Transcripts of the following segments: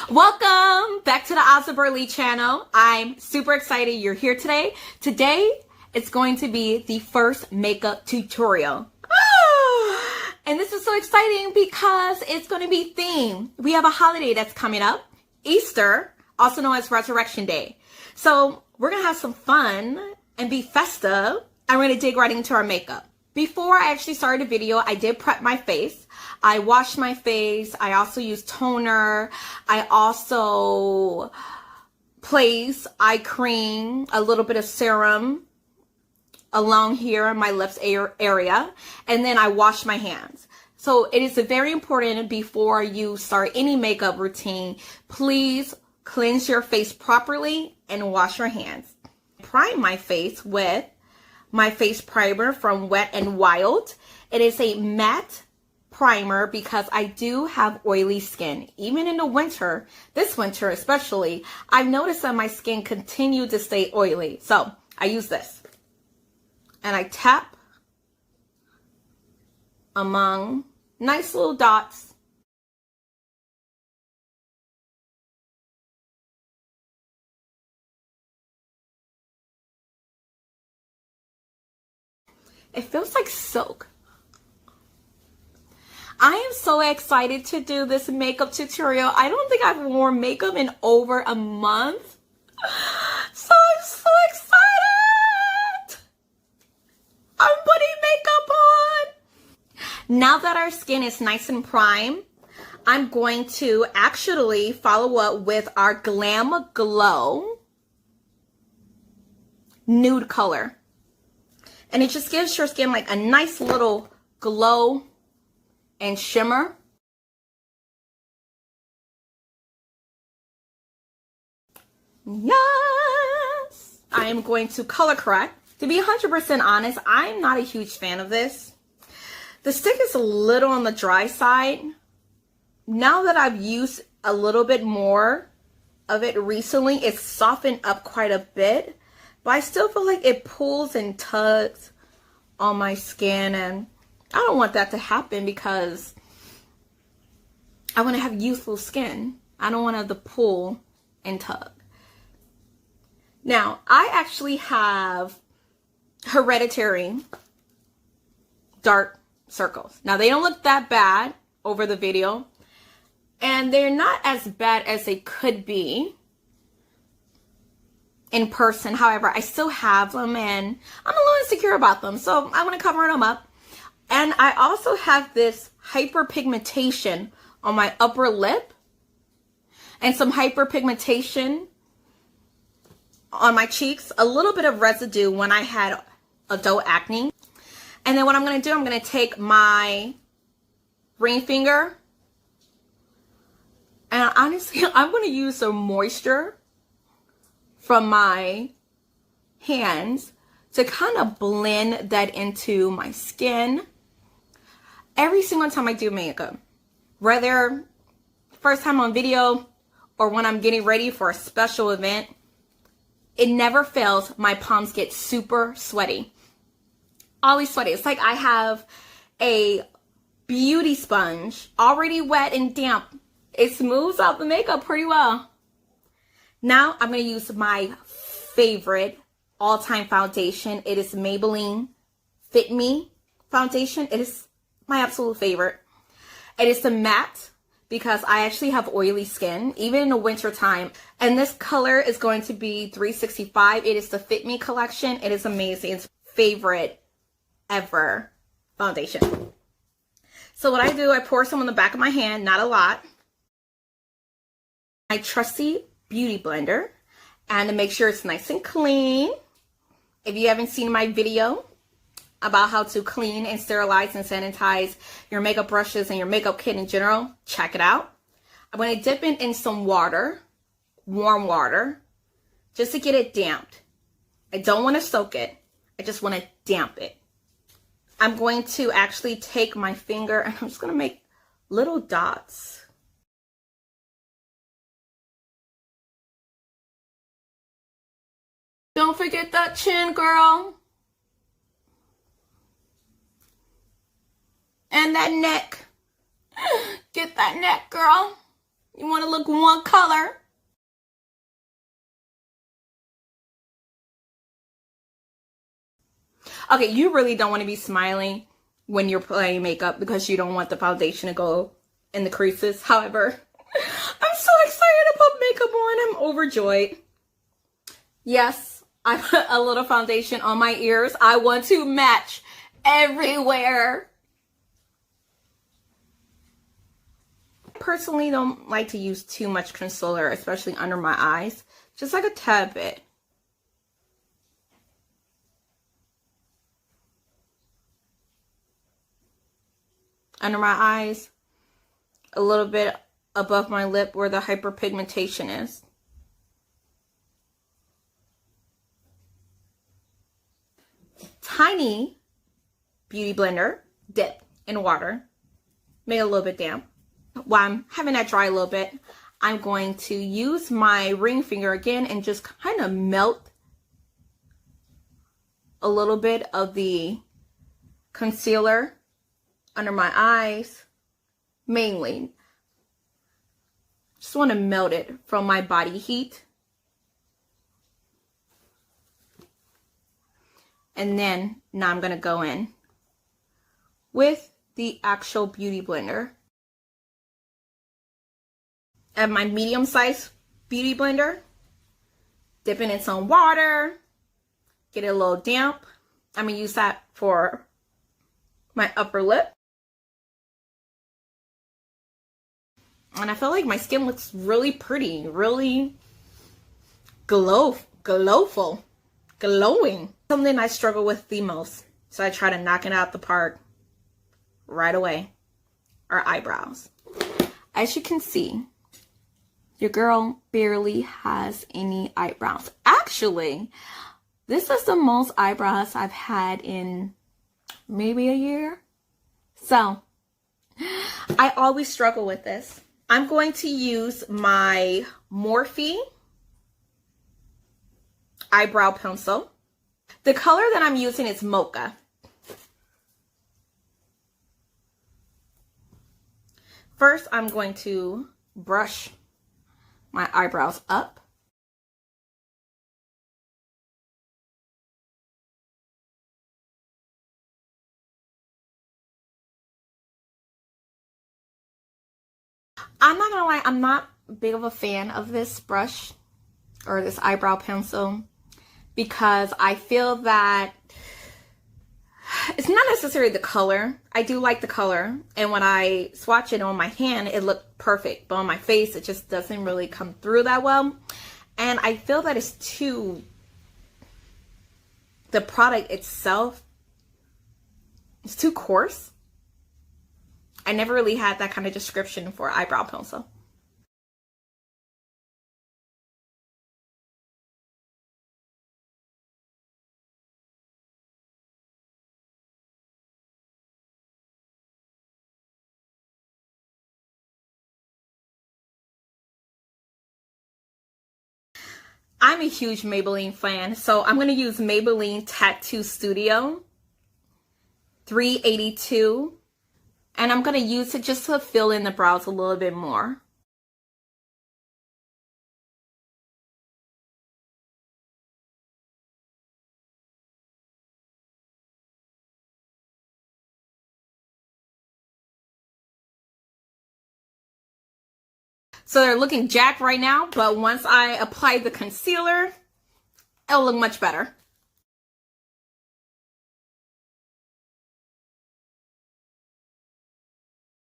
Welcome back to the Asa Burley channel. I'm super excited you're here today. Today, it's going to be the first makeup tutorial. And this is so exciting because it's going to be themed. We have a holiday that's coming up, Easter, also known as Resurrection Day. So we're going to have some fun and be festive, and we're going to dig right into our makeup. Before I actually started the video, I did prep my face. I washed my face. I also used toner. I also placed eye cream, a little bit of serum along here in my lips area. And then I washed my hands. So it is very important before you start any makeup routine, please cleanse your face properly and wash your hands. Prime my face with my face primer from Wet n Wild. It is a matte primer because I do have oily skin. Even in the winter, this winter especially, I've noticed that my skin continued to stay oily. So I use this and I tap among nice little dots. It feels like silk. I am so excited to do this makeup tutorial. I don't think I've worn makeup in over a month. So I'm so excited. I'm putting makeup on. Now that our skin is nice and prime, I'm going to actually follow up with our Glam Glow nude color. And it just gives your skin like a nice little glow and shimmer. Yes! I am going to color correct. To be 100% honest, I'm not a huge fan of this. The stick is a little on the dry side. Now that I've used a little bit more of it recently, it's softened up quite a bit. But I still feel like it pulls and tugs on my skin, and I don't want that to happen because I want to have youthful skin. I don't want to pull and tug. Now, I actually have hereditary dark circles. Now, they don't look that bad over the video, and they're not as bad as they could be in person. However, I still have them and I'm a little insecure about them, so I want to cover them up. And I also have this hyperpigmentation on my upper lip and some hyperpigmentation on my cheeks, a little bit of residue when I had adult acne. And then what I'm going to do, I'm going to take my ring finger, and honestly, I'm going to use some moisture from my hands to kind of blend that into my skin every single time I do makeup, whether first time on video or when I'm getting ready for a special event. It never fails. My palms get super sweaty, always sweaty. It's like I have a beauty sponge already wet and damp. It smooths out the makeup pretty well. Now I'm going to use my favorite all-time foundation. It is Maybelline Fit Me foundation. It is my absolute favorite. It is the matte because I actually have oily skin, even in the winter time. And this color is going to be 365. It is the Fit Me collection. It is amazing. It's favorite ever foundation. So what I do, I pour some on the back of my hand, not a lot. My trusty beauty blender, and to make sure it's nice and clean. If you haven't seen my video about how to clean and sterilize and sanitize your makeup brushes and your makeup kit in general, check it out. I'm going to dip it in some water, warm water, just to get it damped. I don't want to soak it. I just want to damp it. I'm going to actually take my finger and I'm just going to make little dots. Don't forget that chin, girl. And that neck. Get that neck, girl. You want a look one color. Okay, you really don't want to be smiling when you're playing makeup because you don't want the foundation to go in the creases. However, I'm so excited to put makeup on. I'm overjoyed. Yes, I put a little foundation on my ears. I want to match everywhere. Personally, don't like to use too much concealer, especially under my eyes. Just like a tad bit. Under my eyes, a little bit above my lip where the hyperpigmentation is. Tiny beauty blender dip in water, made a little bit damp. While I'm having that dry a little bit, I'm going to use my ring finger again and just kind of melt a little bit of the concealer under my eyes, mainly. Just want to melt it from my body heat. And then now I'm going to go in with the actual beauty blender. I have my medium size beauty blender. Dip it in some water. Get it a little damp. I'm going to use that for my upper lip. And I feel like my skin looks really pretty, really glowing. Something I struggle with the most. So I try to knock it out the park right away. Are eyebrows. As you can see, your girl barely has any eyebrows. Actually, this is the most eyebrows I've had in maybe a year. So, I always struggle with this. I'm going to use my Morphe eyebrow pencil. The color that I'm using is Mocha. First, I'm going to brush my eyebrows up. I'm not gonna lie, I'm not big of a fan of this brush or this eyebrow pencil because I feel that it's not necessarily the color. I do like the color, and when I swatch it on my hand, it looked perfect, but on my face, it just doesn't really come through that well. And I feel that it's too, the product itself, it's too coarse. I never really had that kind of description for eyebrow pencil. I'm a huge Maybelline fan, so I'm going to use Maybelline Tattoo Studio 382. And I'm going to use it just to fill in the brows a little bit more. So they're looking jacked right now, but once I apply the concealer, it'll look much better.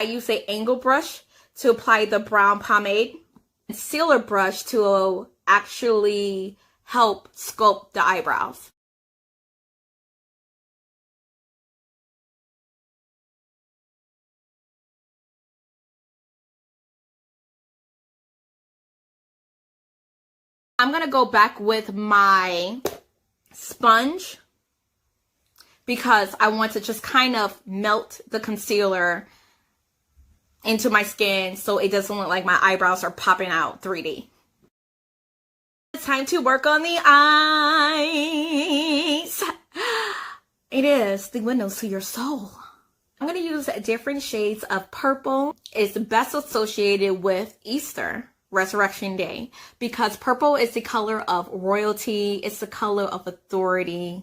I use an angle brush to apply the brown pomade, concealer brush to actually help sculpt the eyebrows. I'm going to go back with my sponge because I want to just kind of melt the concealer into my skin so it doesn't look like my eyebrows are popping out 3D. It's time to work on the eyes. It is the windows to your soul. I'm going to use different shades of purple. It's best associated with Easter. Resurrection Day, because purple is the color of royalty, it's the color of authority,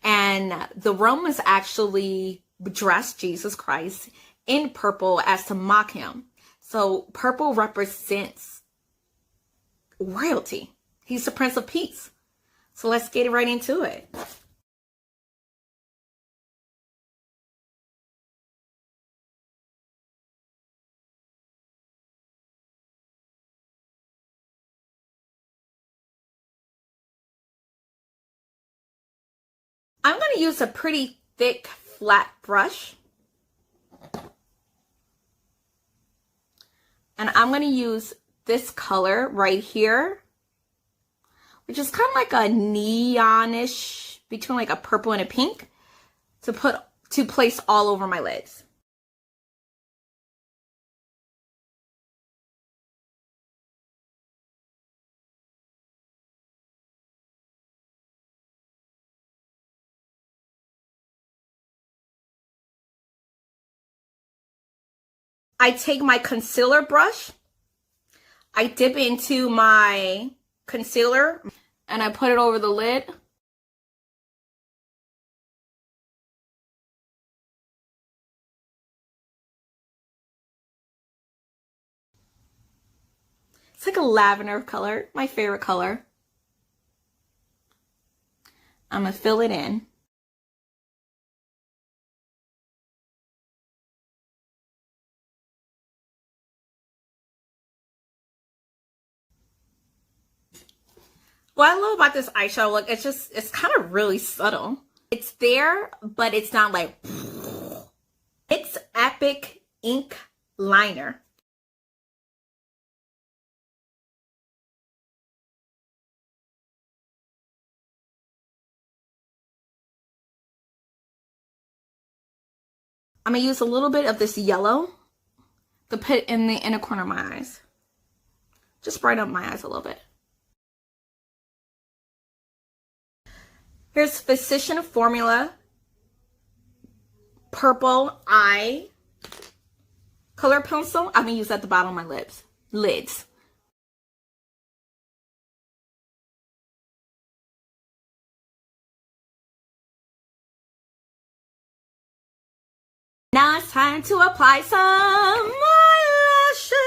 and the Romans actually dressed Jesus Christ in purple as to mock him. So purple represents royalty. He's the Prince of Peace. So let's get right into it. I'm going to use a pretty thick, flat brush. And I'm going to use this color right here, which is kind of like a neonish, between like a purple and a pink, to place all over my lids. I take my concealer brush, I dip into my concealer, and I put it over the lid. It's like a lavender color, my favorite color. I'm gonna fill it in. What I love about this eyeshadow look, it's kind of really subtle. It's there, but it's not like, it's Epic Ink Liner. I'm gonna use a little bit of this yellow to put in the inner corner of my eyes. Just brighten up my eyes a little bit. Here's Physician Formula Purple Eye Color Pencil. I'm going to use at the bottom of my lids. Now it's time to apply some eyelashes.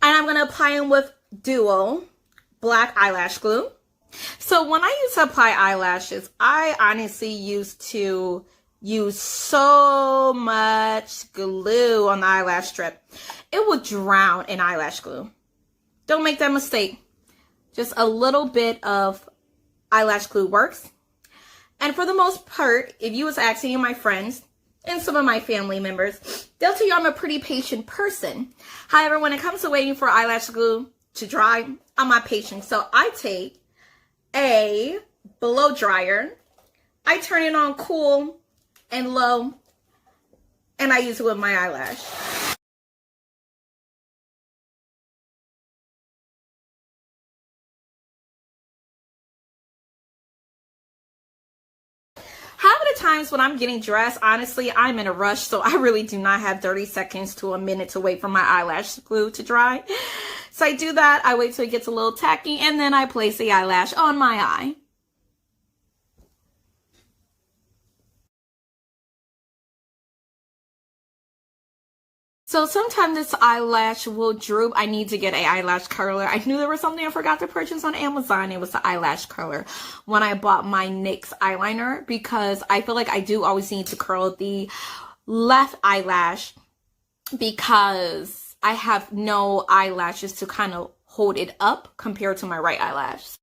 And I'm going to apply them with Duo Black Eyelash Glue. So when I used to apply eyelashes, I honestly used to use so much glue on the eyelash strip. It would drown in eyelash glue. Don't make that mistake. Just a little bit of eyelash glue works. And for the most part, if you was asking my friends and some of my family members, they'll tell you I'm a pretty patient person. However, when it comes to waiting for eyelash glue to dry, I'm not patient. So I take a blow dryer, I turn it on cool and low, and I use it with my eyelash. Half of the times when I'm getting dressed, honestly, I'm in a rush, so I really do not have 30 seconds to a minute to wait for my eyelash glue to dry. So I do that, I wait till it gets a little tacky, and then I place the eyelash on my eye. So sometimes this eyelash will droop. I need to get an eyelash curler. I knew there was something I forgot to purchase on Amazon. It was the eyelash curler when I bought my NYX eyeliner, because I feel like I do always need to curl the left eyelash because I have no eyelashes to kind of hold it up compared to my right eyelash.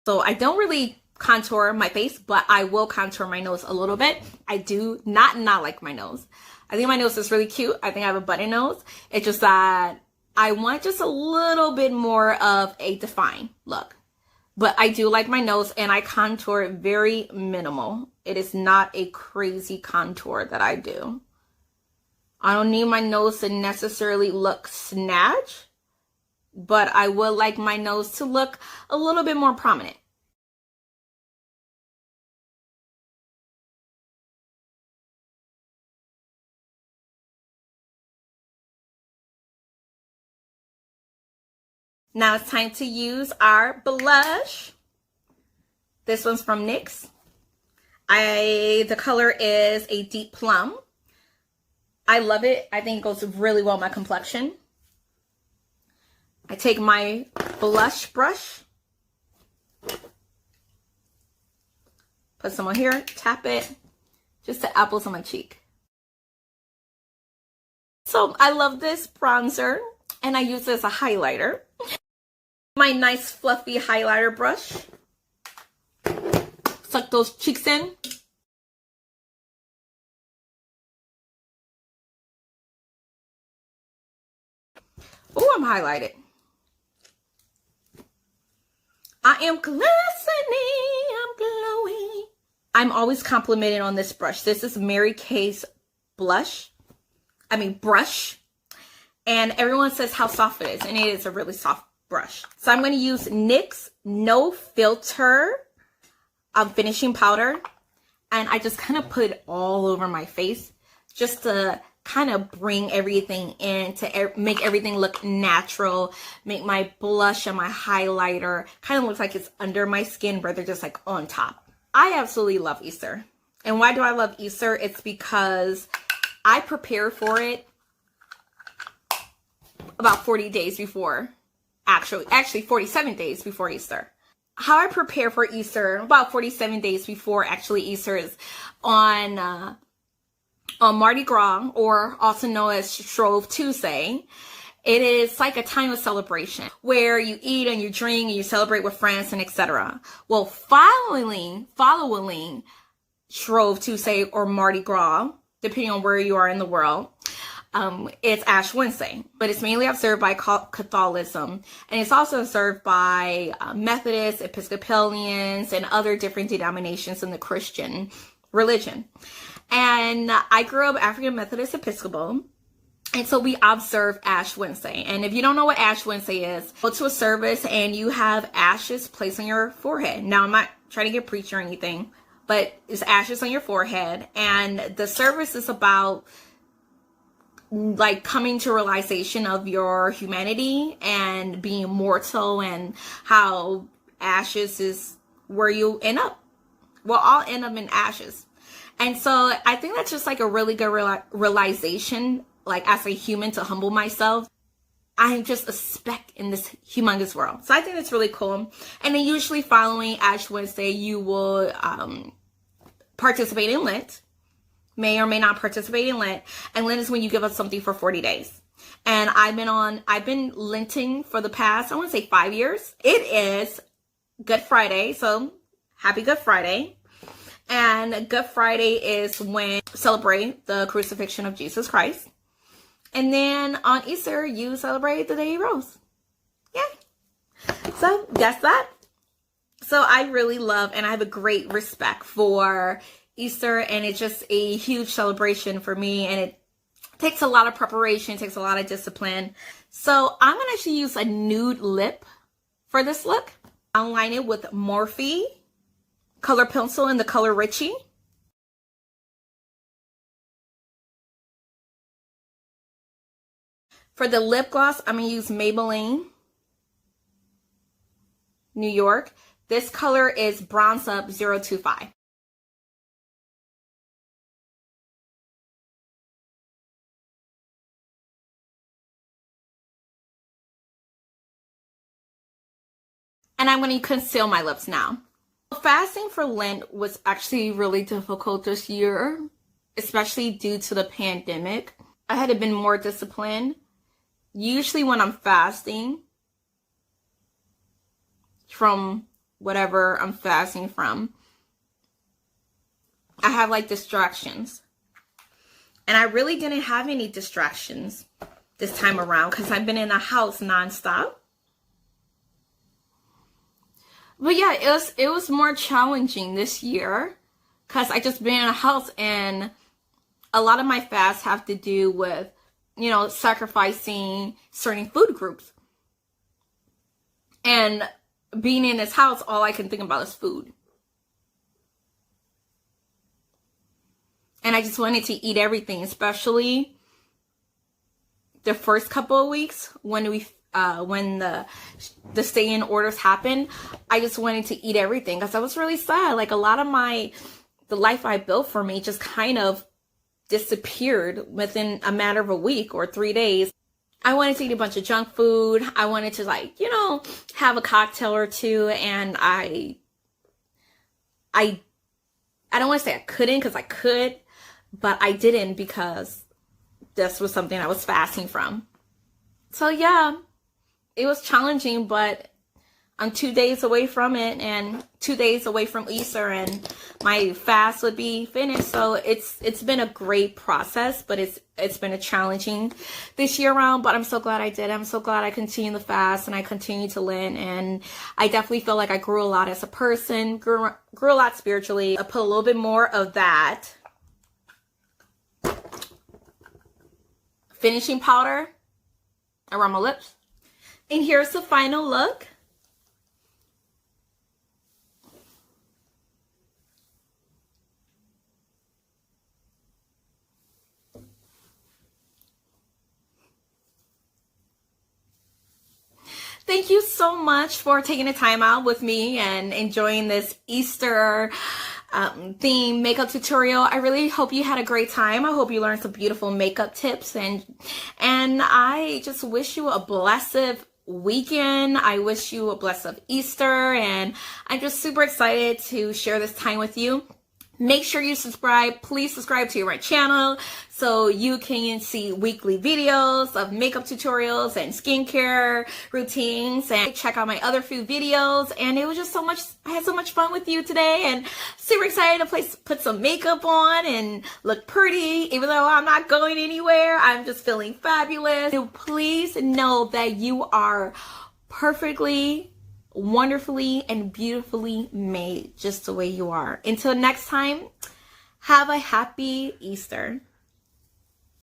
So I don't really contour my face, but I will contour my nose a little bit. I do not like my nose. I think my nose is really cute. I think I have a button nose. It's just that I want just a little bit more of a defined look. But I do like my nose, and I contour very minimal. It is not a crazy contour that I do. I don't need my nose to necessarily look snatched, but I would like my nose to look a little bit more prominent. Now it's time to use our blush. This one's from NYX. The color is a deep plum. I love it. I think it goes really well with my complexion. I take my blush brush, put some on here, tap it, just to apples on my cheek. So I love this bronzer, and I use it as a highlighter. My nice fluffy highlighter brush. Suck those cheeks in. Oh, I'm highlighted. I am glistening, I'm glowing. I'm always complimented on this brush. This is Mary Kay's brush. And everyone says how soft it is, and it is a really soft brush. So I'm going to use NYX No Filter finishing powder, and I just kind of put it all over my face just to kind of bring everything in, to make everything look natural, make my blush and my highlighter kind of look like it's under my skin rather just like on top. I absolutely love Easter. And why do I love Easter? It's because I prepare for it about 40 days before, actually 47 days before Easter. How I prepare for Easter, about 47 days before actually Easter, is on Mardi Gras, or also known as Shrove Tuesday. It is like a time of celebration where you eat and you drink and you celebrate with friends and etc. Well, following Shrove Tuesday or Mardi Gras, depending on where you are in the world, it's Ash Wednesday, but it's mainly observed by Catholicism, and it's also observed by Methodists, Episcopalians, and other different denominations in the Christian religion. And I grew up African Methodist Episcopal, and so we observe Ash Wednesday. And if you don't know what Ash Wednesday is, go to a service and you have ashes placed on your forehead. Now, I'm not trying to get preachy or anything, but it's ashes on your forehead, and the service is about like coming to realization of your humanity and being mortal, and how ashes is where you end up. We'll all end up in ashes. And so I think that's just like a really good realization, like as a human, to humble myself. I'm just a speck in this humongous world. So I think that's really cool. And then usually following Ash Wednesday, you will participate in Lent. May or may not participate in Lent. And Lent is when you give up something for 40 days. And I've been Lenting for the past, I want to say 5 years. It is Good Friday. So happy Good Friday. And Good Friday is when you celebrate the crucifixion of Jesus Christ. And then on Easter, you celebrate the day he rose. Yay. So that's that. So I really love, and I have a great respect for Easter, and it's just a huge celebration for me, and it takes a lot of preparation, takes a lot of discipline. So I'm going to actually use a nude lip for this look. I'll line it with Morphe color pencil in the color Richie. For the lip gloss, I'm going to use Maybelline New York. This color is Bronze Up 025. And I'm going to conceal my lips now. Fasting for Lent was actually really difficult this year, especially due to the pandemic. I had to be more disciplined. Usually when I'm fasting from whatever I'm fasting from, I have like distractions. And I really didn't have any distractions this time around because I've been in the house nonstop. But yeah, it was more challenging this year because I just been in a house, and a lot of my fasts have to do with, you know, sacrificing certain food groups. And being in this house, all I can think about is food. And I just wanted to eat everything, especially the first couple of weeks when the stay-in orders happened. I just wanted to eat everything because I was really sad. Like, a lot of the life I built for me just kind of disappeared within a matter of a week or 3 days. I wanted to eat a bunch of junk food. I wanted to, like, you know, have a cocktail or two, and I don't want to say I couldn't, because I could, but I didn't because this was something I was fasting from. So yeah, it was challenging, but I'm 2 days away from it, and 2 days away from Easter, and my fast would be finished. So it's been a great process, but it's been a challenging this year around, but I'm so glad I did. I'm so glad I continued the fast and I continued to learn, and I definitely feel like I grew a lot as a person, grew a lot spiritually. I put a little bit more of that finishing powder around my lips. And here's the final look. Thank you so much for taking the time out with me and enjoying this Easter theme makeup tutorial. I really hope you had a great time. I hope you learned some beautiful makeup tips, and I just wish you a blessed weekend. I wish you a blessed Easter, and I'm just super excited to share this time with you. Make sure you subscribe. Please subscribe to my channel so you can see weekly videos of makeup tutorials and skincare routines, and check out my other food videos. And it was just so much, I had so much fun with you today, and super excited to put some makeup on and look pretty. Even though I'm not going anywhere, I'm just feeling fabulous. So please know that you are perfectly, wonderfully, and beautifully made just the way you are. Until next time, have a happy Easter.